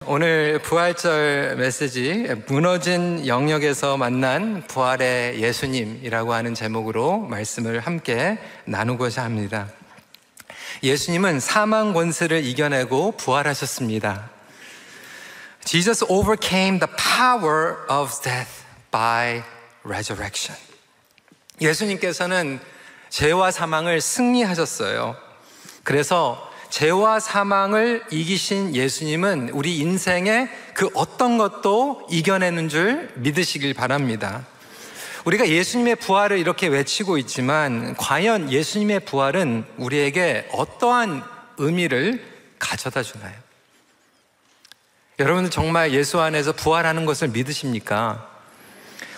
오늘 부활절 메시지 무너진 영역에서 만난 부활의 예수님이라고 하는 제목으로 말씀을 함께 나누고자 합니다. 예수님은 사망 권세를 이겨내고 부활하셨습니다. Jesus overcame the power of death by resurrection. 예수님께서는 죄와 사망을 승리하셨어요. 그래서 죄와 사망을 이기신 예수님은 우리 인생의 그 어떤 것도 이겨내는 줄 믿으시길 바랍니다. 우리가 예수님의 부활을 이렇게 외치고 있지만 과연 예수님의 부활은 우리에게 어떠한 의미를 가져다 주나요? 여러분들 정말 예수 안에서 부활하는 것을 믿으십니까?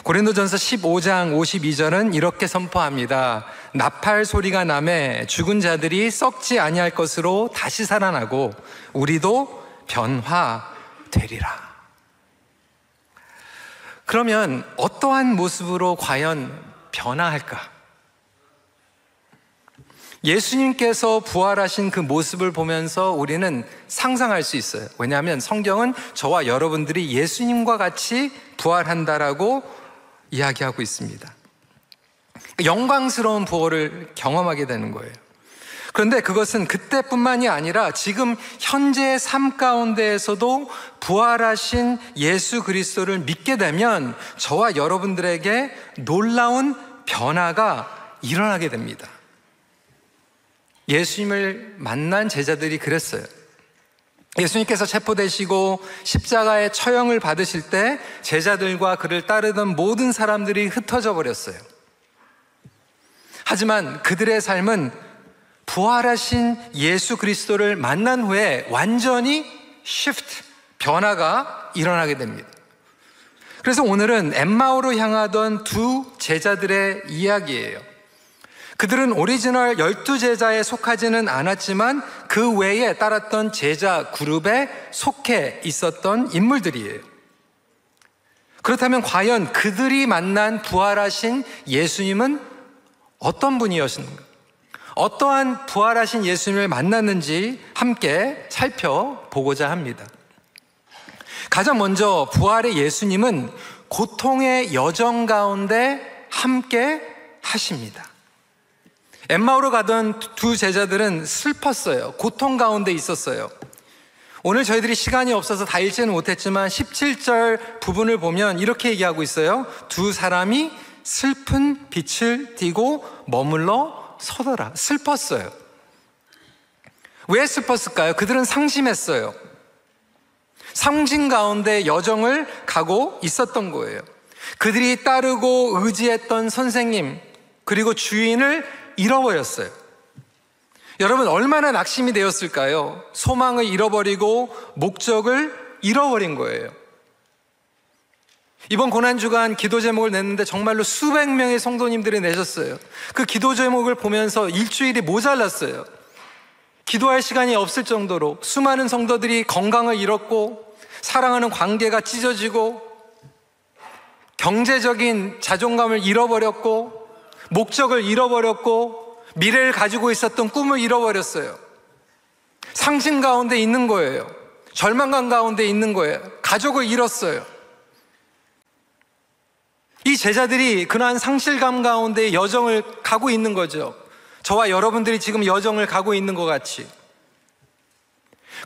고린도전서 15장 52절은 이렇게 선포합니다. 나팔 소리가 나매 죽은 자들이 썩지 아니할 것으로 다시 살아나고 우리도 변화되리라. 그러면 어떠한 모습으로 과연 변화할까? 예수님께서 부활하신 그 모습을 보면서 우리는 상상할 수 있어요. 왜냐하면 성경은 저와 여러분들이 예수님과 같이 부활한다라고 이야기하고 있습니다. 영광스러운 부활을 경험하게 되는 거예요. 그런데 그것은 그때뿐만이 아니라 지금 현재의 삶 가운데에서도 부활하신 예수 그리스도를 믿게 되면 저와 여러분들에게 놀라운 변화가 일어나게 됩니다. 예수님을 만난 제자들이 그랬어요. 예수님께서 체포되시고 십자가의 처형을 받으실 때 제자들과 그를 따르던 모든 사람들이 흩어져 버렸어요. 하지만 그들의 삶은 부활하신 예수 그리스도를 만난 후에 완전히 변화가 일어나게 됩니다. 그래서 오늘은 엠마오로 향하던 두 제자들의 이야기예요. 그들은 오리지널 12제자에 속하지는 않았지만 그 외에 따랐던 제자 그룹에 속해 있었던 인물들이에요. 그렇다면 과연 그들이 만난 부활하신 예수님은 어떤 분이었는가? 어떠한 부활하신 예수님을 만났는지 함께 살펴보고자 합니다. 가장 먼저 부활의 예수님은 고통의 여정 가운데 함께 하십니다. 엠마오로 가던 두 제자들은 슬펐어요. 고통 가운데 있었어요. 오늘 저희들이 시간이 없어서 다 읽지는 못했지만 17절 부분을 보면 이렇게 얘기하고 있어요. 두 사람이 슬픈 빛을 띠고 머물러 서더라. 슬펐어요. 왜 슬펐을까요? 그들은 상심했어요. 상심 가운데 여정을 가고 있었던 거예요. 그들이 따르고 의지했던 선생님 그리고 주인을 잃어버렸어요. 여러분 얼마나 낙심이 되었을까요? 소망을 잃어버리고 목적을 잃어버린 거예요. 이번 고난주간 기도 제목을 냈는데 정말로 수백 명의 성도님들이 내셨어요. 그 기도 제목을 보면서 일주일이 모자랐어요. 기도할 시간이 없을 정도로 수많은 성도들이 건강을 잃었고 사랑하는 관계가 찢어지고 경제적인 자존감을 잃어버렸고 목적을 잃어버렸고 미래를 가지고 있었던 꿈을 잃어버렸어요. 상심 가운데 있는 거예요. 절망감 가운데 있는 거예요. 가족을 잃었어요. 이 제자들이 그러한 상실감 가운데 여정을 가고 있는 거죠. 저와 여러분들이 지금 여정을 가고 있는 것 같이.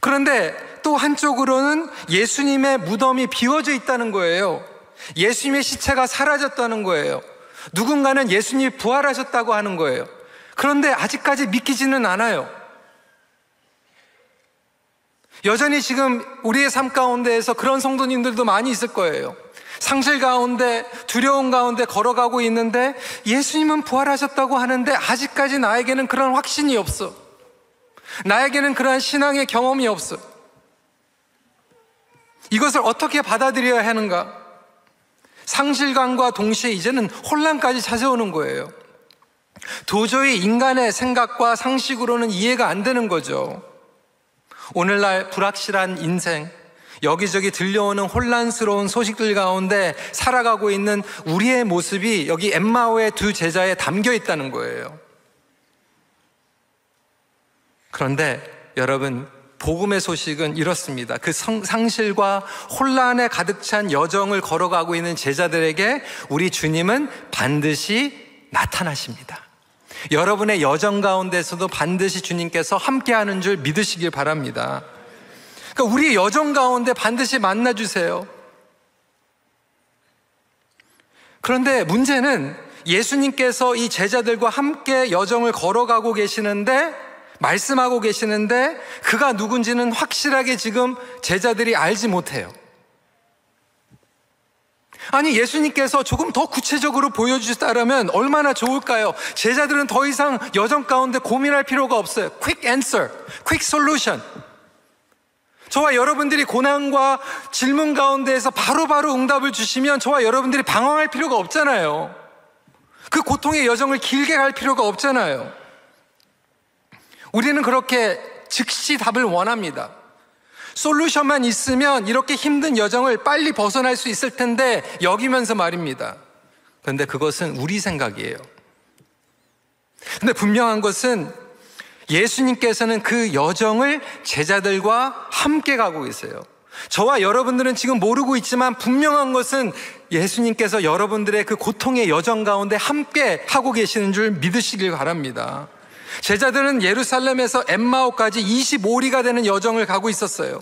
그런데 또 한쪽으로는 예수님의 무덤이 비워져 있다는 거예요. 예수님의 시체가 사라졌다는 거예요. 누군가는 예수님이 부활하셨다고 하는 거예요. 그런데 아직까지 믿기지는 않아요. 여전히 지금 우리의 삶 가운데에서 그런 성도님들도 많이 있을 거예요. 상실 가운데 두려움 가운데 걸어가고 있는데 예수님은 부활하셨다고 하는데 아직까지 나에게는 그런 확신이 없어. 나에게는 그러한 신앙의 경험이 없어. 이것을 어떻게 받아들여야 하는가? 상실감과 동시에 이제는 혼란까지 찾아오는 거예요. 도저히 인간의 생각과 상식으로는 이해가 안 되는 거죠. 오늘날 불확실한 인생, 여기저기 들려오는 혼란스러운 소식들 가운데 살아가고 있는 우리의 모습이 여기 엠마오의 두 제자에 담겨 있다는 거예요. 그런데 여러분, 복음의 소식은 이렇습니다. 그 상실과 혼란에 가득 찬 여정을 걸어가고 있는 제자들에게 우리 주님은 반드시 나타나십니다. 여러분의 여정 가운데서도 반드시 주님께서 함께하는 줄 믿으시길 바랍니다. 그러니까 우리의 여정 가운데 반드시 만나주세요. 그런데 문제는 예수님께서 이 제자들과 함께 여정을 걸어가고 계시는데, 말씀하고 계시는데 그가 누군지는 확실하게 지금 제자들이 알지 못해요. 아니, 예수님께서 조금 더 구체적으로 보여주셨다면 얼마나 좋을까요? 제자들은 더 이상 여정 가운데 고민할 필요가 없어요. Quick answer, quick solution. 저와 여러분들이 고난과 질문 가운데에서 바로바로 응답을 주시면 저와 여러분들이 방황할 필요가 없잖아요. 그 고통의 여정을 길게 갈 필요가 없잖아요. 우리는 그렇게 즉시 답을 원합니다. 솔루션만 있으면 이렇게 힘든 여정을 빨리 벗어날 수 있을 텐데 여기면서 말입니다. 그런데 그것은 우리 생각이에요. 근데 분명한 것은 예수님께서는 그 여정을 제자들과 함께 가고 계세요. 저와 여러분들은 지금 모르고 있지만 분명한 것은 예수님께서 여러분들의 그 고통의 여정 가운데 함께 하고 계시는 줄 믿으시길 바랍니다. 제자들은 예루살렘에서 엠마오까지 25리가 되는 여정을 가고 있었어요.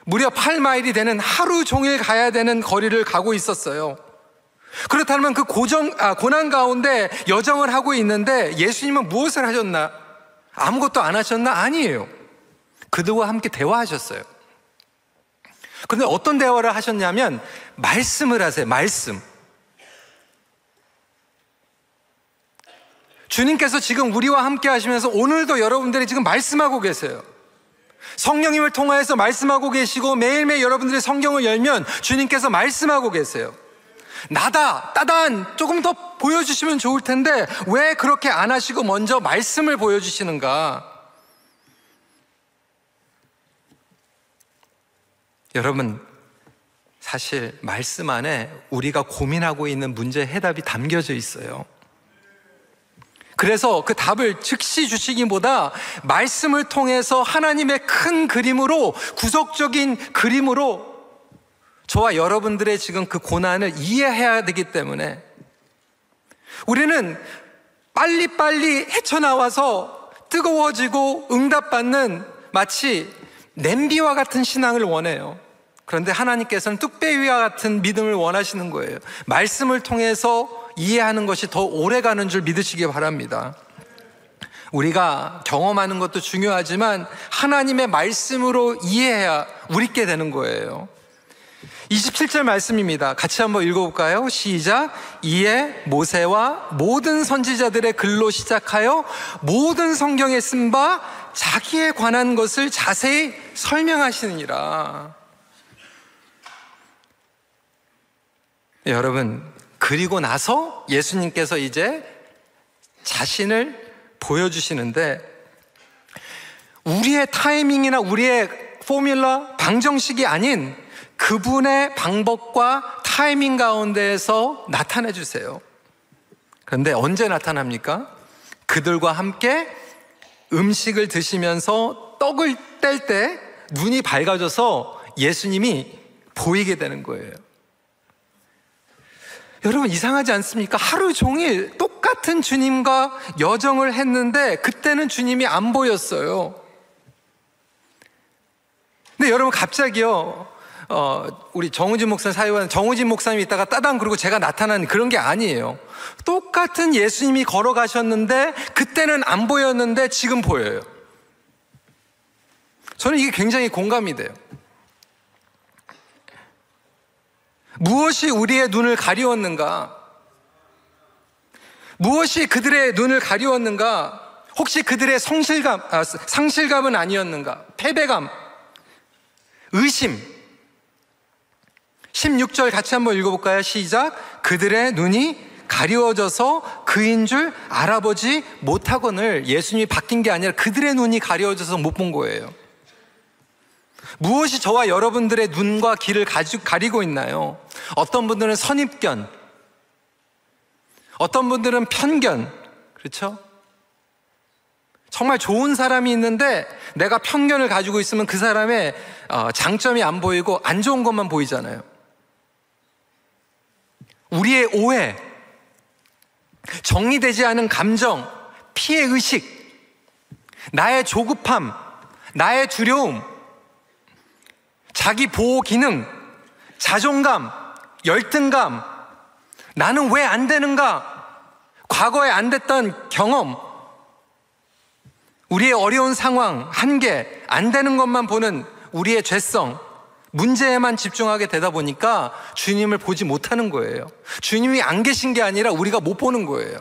무려 8마일이 되는 하루 종일 가야 되는 거리를 가고 있었어요. 그렇다면 그 고난 가운데 여정을 하고 있는데 예수님은 무엇을 하셨나? 아무것도 안 하셨나? 아니에요. 그들과 함께 대화하셨어요. 그런데 어떤 대화를 하셨냐면 말씀을 하세요. 말씀. 주님께서 지금 우리와 함께 하시면서 오늘도 여러분들이 지금 말씀하고 계세요. 성령님을 통하여서 말씀하고 계시고 매일매일 여러분들이 성경을 열면 주님께서 말씀하고 계세요. 따단 조금 더 보여주시면 좋을 텐데 왜 그렇게 안 하시고 먼저 말씀을 보여주시는가? 여러분, 사실 말씀 안에 우리가 고민하고 있는 문제의 해답이 담겨져 있어요. 그래서 그 답을 즉시 주시기보다 말씀을 통해서 하나님의 큰 그림으로, 구속적인 그림으로 저와 여러분들의 지금 그 고난을 이해해야 되기 때문에 우리는 빨리빨리 헤쳐나와서 뜨거워지고 응답받는 마치 냄비와 같은 신앙을 원해요. 그런데 하나님께서는 뚝배기와 같은 믿음을 원하시는 거예요. 말씀을 통해서 이해하는 것이 더 오래가는 줄 믿으시기 바랍니다. 우리가 경험하는 것도 중요하지만 하나님의 말씀으로 이해해야 우리께 되는 거예요. 27절 말씀입니다. 같이 한번 읽어볼까요? 시작. 이에 모세와 모든 선지자들의 글로 시작하여 모든 성경에 쓴 바 자기에 관한 것을 자세히 설명하시느니라. 여러분, 그리고 나서 예수님께서 이제 자신을 보여주시는데 우리의 타이밍이나 우리의 포뮬러, 방정식이 아닌 그분의 방법과 타이밍 가운데에서 나타내 주세요. 그런데 언제 나타납니까? 그들과 함께 음식을 드시면서 떡을 뗄 때 눈이 밝아져서 예수님이 보이게 되는 거예요. 여러분, 이상하지 않습니까? 하루 종일 똑같은 주님과 여정을 했는데 그때는 주님이 안 보였어요. 근데 여러분, 갑자기요, 우리 정우진 목사님 사유한 정우진 목사님이 있다가 따당 그러고 제가 나타난 그런 게 아니에요. 똑같은 예수님이 걸어가셨는데 그때는 안 보였는데 지금 보여요. 저는 이게 굉장히 공감이 돼요. 무엇이 우리의 눈을 가리웠는가? 무엇이 그들의 눈을 가리웠는가? 혹시 그들의 상실감은 아니었는가? 패배감, 의심. 16절 같이 한번 읽어볼까요? 시작. 그들의 눈이 가리워져서 그인 줄 알아보지 못하거늘. 예수님이 바뀐 게 아니라 그들의 눈이 가리워져서 못 본 거예요. 무엇이 저와 여러분들의 눈과 귀를 가리고 있나요? 어떤 분들은 선입견, 어떤 분들은 편견, 그렇죠? 정말 좋은 사람이 있는데 내가 편견을 가지고 있으면 그 사람의 장점이 안 보이고 안 좋은 것만 보이잖아요. 우리의 오해, 정리되지 않은 감정, 피해의식, 나의 조급함, 나의 두려움, 자기 보호 기능, 자존감, 열등감, 나는 왜 안 되는가, 과거에 안 됐던 경험, 우리의 어려운 상황, 한계, 안 되는 것만 보는 우리의 죄성, 문제에만 집중하게 되다 보니까 주님을 보지 못하는 거예요. 주님이 안 계신 게 아니라 우리가 못 보는 거예요.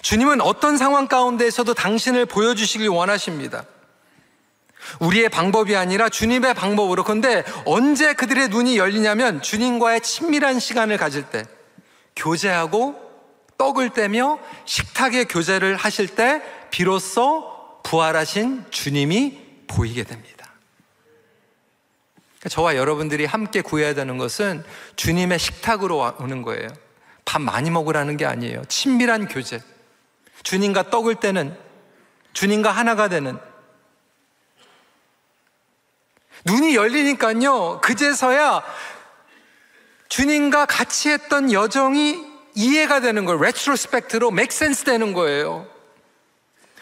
주님은 어떤 상황 가운데에서도 당신을 보여주시길 원하십니다. 우리의 방법이 아니라 주님의 방법으로. 그런데 언제 그들의 눈이 열리냐면 주님과의 친밀한 시간을 가질 때, 교제하고 떡을 떼며 식탁의 교제를 하실 때 비로소 부활하신 주님이 보이게 됩니다. 저와 여러분들이 함께 구해야 되는 것은 주님의 식탁으로 오는 거예요. 밥 많이 먹으라는 게 아니에요. 친밀한 교제, 주님과 떡을 떼는, 주님과 하나가 되는. 눈이 열리니까요, 그제서야 주님과 같이 했던 여정이 이해가 되는 거예요. 레트로스펙트로 make sense 되는 거예요.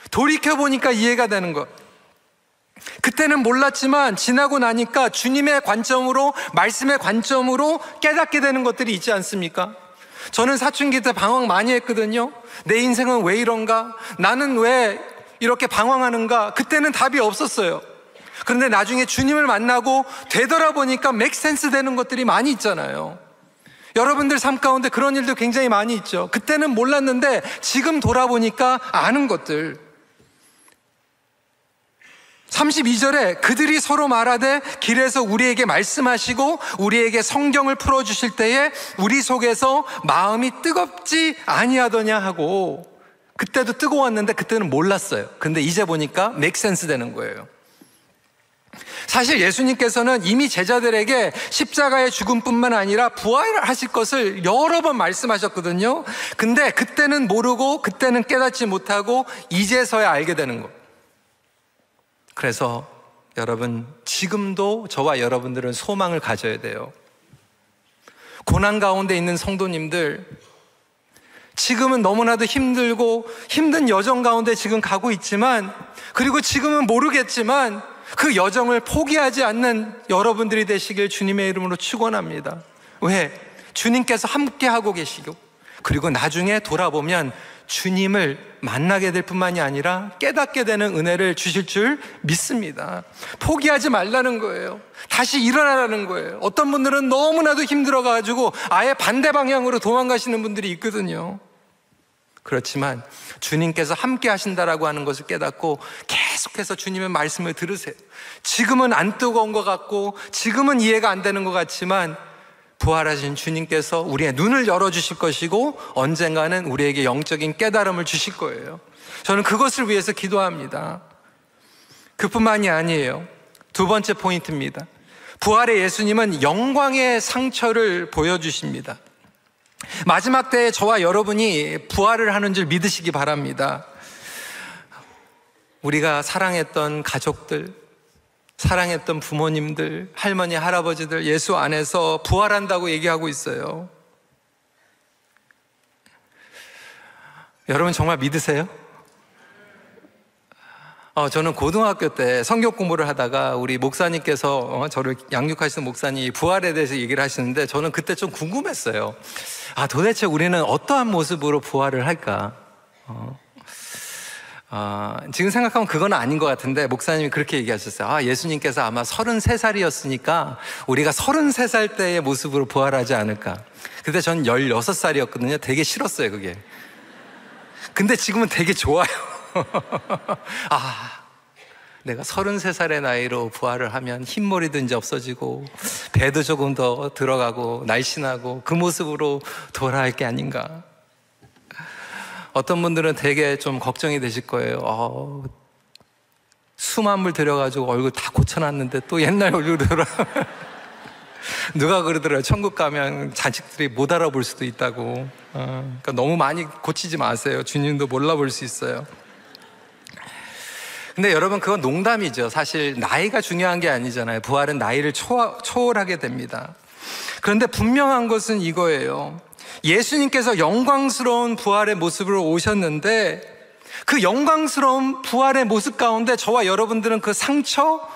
돌이켜보니까 이해가 되는 거. 그때는 몰랐지만 지나고 나니까 주님의 관점으로, 말씀의 관점으로 깨닫게 되는 것들이 있지 않습니까? 저는 사춘기 때 방황 많이 했거든요. 내 인생은 왜 이런가? 나는 왜 이렇게 방황하는가? 그때는 답이 없었어요. 그런데 나중에 주님을 만나고 되돌아보니까 make sense 되는 것들이 많이 있잖아요. 여러분들 삶 가운데 그런 일도 굉장히 많이 있죠. 그때는 몰랐는데 지금 돌아보니까 아는 것들. 32절에 그들이 서로 말하되 길에서 우리에게 말씀하시고 우리에게 성경을 풀어주실 때에 우리 속에서 마음이 뜨겁지 아니하더냐 하고, 그때도 뜨거웠는데 그때는 몰랐어요. 근데 이제 보니까 make sense 되는 거예요. 사실 예수님께서는 이미 제자들에게 십자가의 죽음뿐만 아니라 부활하실 것을 여러 번 말씀하셨거든요. 근데 그때는 모르고 그때는 깨닫지 못하고 이제서야 알게 되는 것. 그래서 여러분, 지금도 저와 여러분들은 소망을 가져야 돼요. 고난 가운데 있는 성도님들, 지금은 너무나도 힘들고 힘든 여정 가운데 지금 가고 있지만, 그리고 지금은 모르겠지만 그 여정을 포기하지 않는 여러분들이 되시길 주님의 이름으로 축원합니다. 왜? 주님께서 함께 하고 계시고, 그리고 나중에 돌아보면 주님을 만나게 될 뿐만이 아니라 깨닫게 되는 은혜를 주실 줄 믿습니다. 포기하지 말라는 거예요. 다시 일어나라는 거예요. 어떤 분들은 너무나도 힘들어가지고 아예 반대 방향으로 도망가시는 분들이 있거든요. 그렇지만 주님께서 함께 하신다라고 하는 것을 깨닫고 계속해서 주님의 말씀을 들으세요. 지금은 안 뜨거운 것 같고 지금은 이해가 안 되는 것 같지만 부활하신 주님께서 우리의 눈을 열어주실 것이고 언젠가는 우리에게 영적인 깨달음을 주실 거예요. 저는 그것을 위해서 기도합니다. 그뿐만이 아니에요. 두 번째 포인트입니다. 부활의 예수님은 영광의 상처를 보여주십니다. 마지막 때에 저와 여러분이 부활을 하는 줄 믿으시기 바랍니다. 우리가 사랑했던 가족들, 사랑했던 부모님들, 할머니, 할아버지들 예수 안에서 부활한다고 얘기하고 있어요. 여러분 정말 믿으세요? 저는 고등학교 때 성경 공부를 하다가 우리 목사님께서 저를 양육하시는 목사님이 부활에 대해서 얘기를 하시는데 저는 그때 좀 궁금했어요. 도대체 우리는 어떠한 모습으로 부활을 할까? 지금 생각하면 그건 아닌 것 같은데 목사님이 그렇게 얘기하셨어요. 예수님께서 아마 33살이었으니까 우리가 33살 때의 모습으로 부활하지 않을까. 그때 전 16살이었거든요. 되게 싫었어요, 그게. 근데 지금은 되게 좋아요. 내가 33살의 나이로 부활을 하면 흰머리도 이제 없어지고 배도 조금 더 들어가고 날씬하고 그 모습으로 돌아갈 게 아닌가. 어떤 분들은 되게 좀 걱정이 되실 거예요. 수만 불 들여가지고 얼굴 다 고쳐놨는데 또 옛날 얼굴 돌아. 누가 그러더라고요. 천국 가면 자식들이 못 알아볼 수도 있다고. 그러니까 너무 많이 고치지 마세요. 주님도 몰라볼 수 있어요. 근데 여러분, 그건 농담이죠. 사실 나이가 중요한 게 아니잖아요. 부활은 나이를 초월하게 됩니다. 그런데 분명한 것은 이거예요. 예수님께서 영광스러운 부활의 모습으로 오셨는데 그 영광스러운 부활의 모습 가운데 저와 여러분들은 그 상처,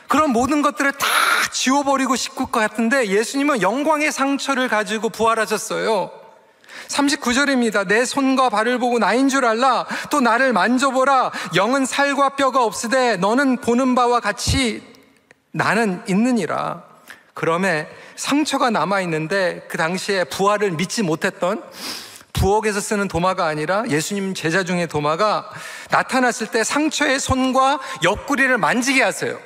그런 모든 것들을 다 지워버리고 싶을 것 같은데 예수님은 영광의 상처를 가지고 부활하셨어요. 39절입니다. 내 손과 발을 보고 나인 줄 알라. 또 나를 만져보라. 영은 살과 뼈가 없으되 너는 보는 바와 같이 나는 있느니라. 그러면 상처가 남아있는데 그 당시에 부활을 믿지 못했던, 부엌에서 쓰는 도마가 아니라 예수님 제자 중에 도마가 나타났을 때 상처의 손과 옆구리를 만지게 하세요.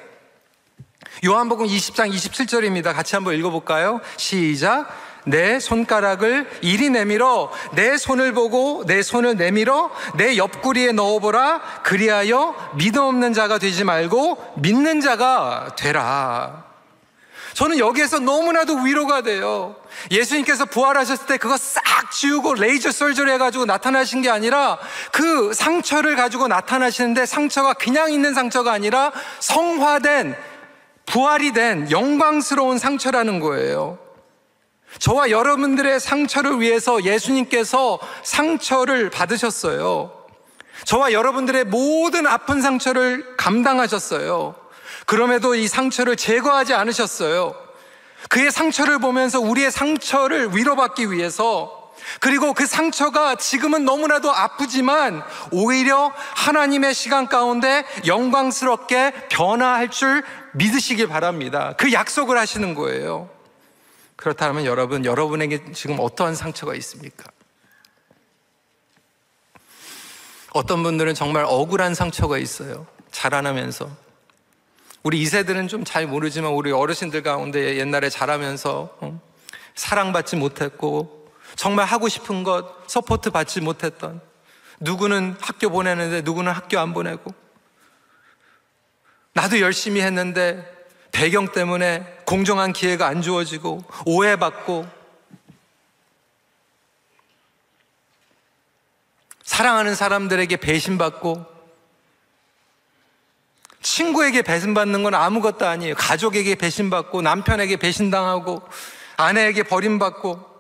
요한복음 20장 27절입니다. 같이 한번 읽어볼까요? 시작. 내 손가락을 이리 내밀어 내 손을 보고 내 손을 내밀어 내 옆구리에 넣어보라. 그리하여 믿음 없는 자가 되지 말고 믿는 자가 되라. 저는 여기에서 너무나도 위로가 돼요. 예수님께서 부활하셨을 때 그거 싹 지우고 레이저 설저리 해가지고 나타나신 게 아니라 그 상처를 가지고 나타나시는데, 상처가 그냥 있는 상처가 아니라 성화된, 부활이 된 영광스러운 상처라는 거예요. 저와 여러분들의 상처를 위해서 예수님께서 상처를 받으셨어요. 저와 여러분들의 모든 아픈 상처를 감당하셨어요. 그럼에도 이 상처를 제거하지 않으셨어요. 그의 상처를 보면서 우리의 상처를 위로받기 위해서, 그리고 그 상처가 지금은 너무나도 아프지만 오히려 하나님의 시간 가운데 영광스럽게 변화할 줄 믿으시길 바랍니다. 그 약속을 하시는 거예요. 그렇다면 여러분에게 지금 어떠한 상처가 있습니까? 어떤 분들은 정말 억울한 상처가 있어요. 자라나면서. 우리 2세들은 좀 잘 모르지만 우리 어르신들 가운데 옛날에 자라면서 사랑받지 못했고 정말 하고 싶은 것 서포트 받지 못했던, 누구는 학교 보내는데 누구는 학교 안 보내고, 나도 열심히 했는데 배경 때문에 공정한 기회가 안 주어지고 오해받고, 사랑하는 사람들에게 배신받고, 친구에게 배신받는 건 아무것도 아니에요. 가족에게 배신받고, 남편에게 배신당하고, 아내에게 버림받고.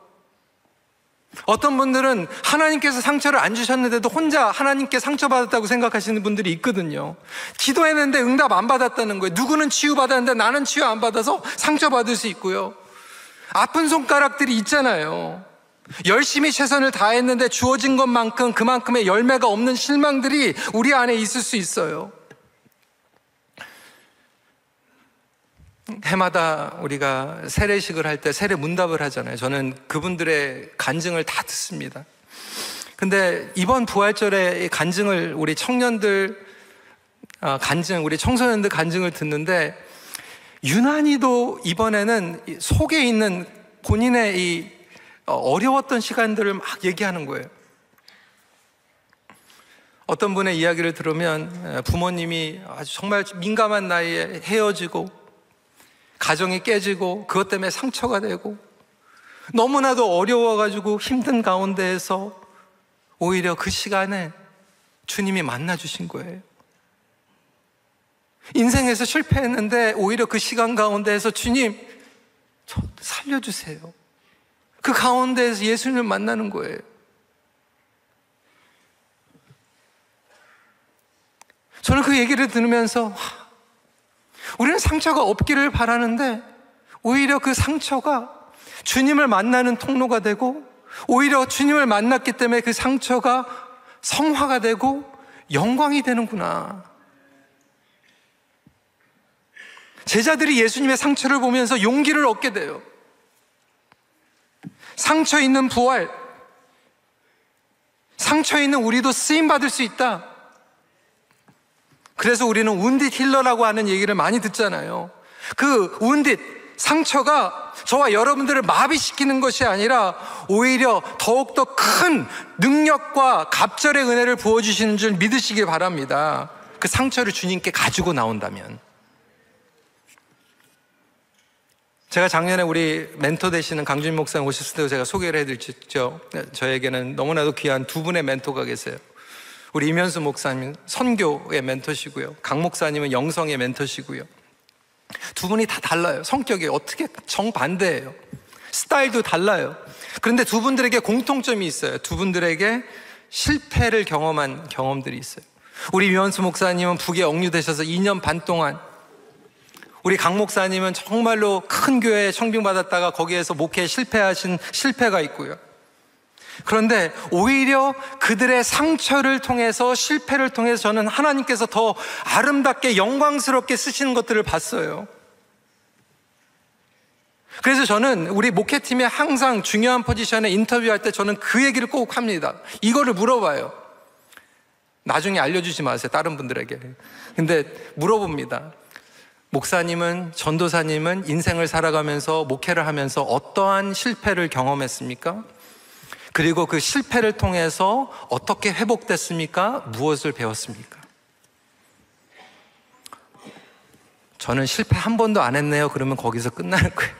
어떤 분들은 하나님께서 상처를 안 주셨는데도 혼자 하나님께 상처받았다고 생각하시는 분들이 있거든요. 기도했는데 응답 안 받았다는 거예요. 누구는 치유받았는데 나는 치유 안 받아서 상처받을 수 있고요. 아픈 손가락들이 있잖아요. 열심히 최선을 다했는데 주어진 것만큼 그만큼의 열매가 없는 실망들이 우리 안에 있을 수 있어요. 해마다 우리가 세례식을 할 때 세례 문답을 하잖아요. 저는 그분들의 간증을 다 듣습니다. 근데 이번 부활절에 간증을, 우리 청년들 간증, 우리 청소년들 간증을 듣는데 유난히도 이번에는 속에 있는 본인의 이 어려웠던 시간들을 막 얘기하는 거예요. 어떤 분의 이야기를 들으면 부모님이 아주 정말 민감한 나이에 헤어지고 가정이 깨지고 그것 때문에 상처가 되고 너무나도 어려워가지고 힘든 가운데에서 오히려 그 시간에 주님이 만나주신 거예요. 인생에서 실패했는데 오히려 그 시간 가운데에서 주님, 저 살려주세요. 그 가운데에서 예수님을 만나는 거예요. 저는 그 얘기를 들으면서 우리는 상처가 없기를 바라는데 오히려 그 상처가 주님을 만나는 통로가 되고, 오히려 주님을 만났기 때문에 그 상처가 성화가 되고 영광이 되는구나. 제자들이 예수님의 상처를 보면서 용기를 얻게 돼요. 상처 있는 부활, 상처 있는 우리도 쓰임받을 수 있다. 그래서 우리는 wounded healer라고 하는 얘기를 많이 듣잖아요. 그 wounded, 상처가 저와 여러분들을 마비시키는 것이 아니라 오히려 더욱더 큰 능력과 갑절의 은혜를 부어주시는 줄 믿으시길 바랍니다. 그 상처를 주님께 가지고 나온다면. 제가 작년에 우리 멘토 되시는 강준임 목사님 오셨을 때 제가 소개를 해드렸죠. 저에게는 너무나도 귀한 두 분의 멘토가 계세요. 우리 이면수 목사님 선교의 멘토시고요, 강 목사님은 영성의 멘토시고요. 두 분이 다 달라요. 성격이 어떻게 정반대예요. 스타일도 달라요. 그런데 두 분들에게 공통점이 있어요. 두 분들에게 실패를 경험한 경험들이 있어요. 우리 이면수 목사님은 북에 억류되셔서 2년 반 동안, 우리 강 목사님은 정말로 큰 교회에 청빙받았다가 거기에서 목회에 실패하신 실패가 있고요. 그런데 오히려 그들의 상처를 통해서, 실패를 통해서 저는 하나님께서 더 아름답게 영광스럽게 쓰시는 것들을 봤어요. 그래서 저는 우리 목회팀에 항상 중요한 포지션에 인터뷰할 때 저는 그 얘기를 꼭 합니다. 이거를 물어봐요. 나중에 알려주지 마세요, 다른 분들에게. 근데 물어봅니다. 목사님은, 전도사님은 인생을 살아가면서, 목회를 하면서 어떠한 실패를 경험했습니까? 그리고 그 실패를 통해서 어떻게 회복됐습니까? 무엇을 배웠습니까? 저는 실패 한 번도 안 했네요. 그러면 거기서 끝나는 거예요.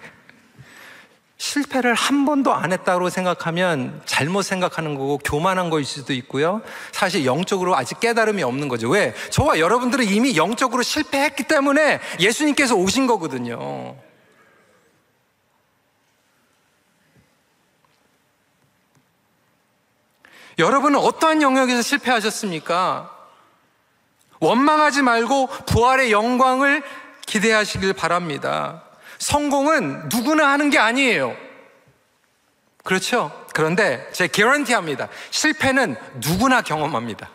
실패를 한 번도 안 했다고 생각하면 잘못 생각하는 거고 교만한 거일 수도 있고요. 사실 영적으로 아직 깨달음이 없는 거죠. 왜? 저와 여러분들은 이미 영적으로 실패했기 때문에 예수님께서 오신 거거든요. 여러분은 어떠한 영역에서 실패하셨습니까? 원망하지 말고 부활의 영광을 기대하시길 바랍니다. 성공은 누구나 하는 게 아니에요. 그렇죠? 그런데 제가 개런티합니다. 실패는 누구나 경험합니다.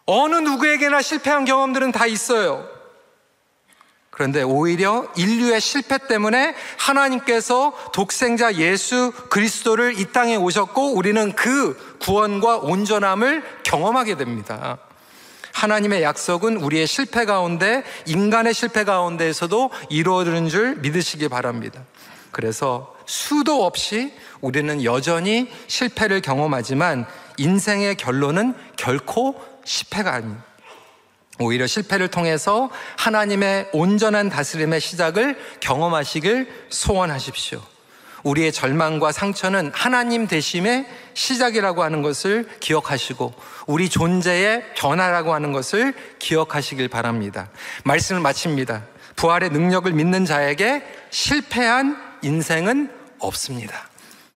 어느 누구에게나 실패한 경험들은 다 있어요. 그런데 오히려 인류의 실패 때문에 하나님께서 독생자 예수 그리스도를 이 땅에 오셨고 우리는 그 구원과 온전함을 경험하게 됩니다. 하나님의 약속은 우리의 실패 가운데, 인간의 실패 가운데에서도 이루어지는 줄 믿으시기 바랍니다. 그래서 수도 없이 우리는 여전히 실패를 경험하지만 인생의 결론은 결코 실패가 아닙니다. 오히려 실패를 통해서 하나님의 온전한 다스림의 시작을 경험하시길 소원하십시오. 우리의 절망과 상처는 하나님 되심의 시작이라고 하는 것을 기억하시고 우리 존재의 변화라고 하는 것을 기억하시길 바랍니다. 말씀을 마칩니다. 부활의 능력을 믿는 자에게 실패한 인생은 없습니다.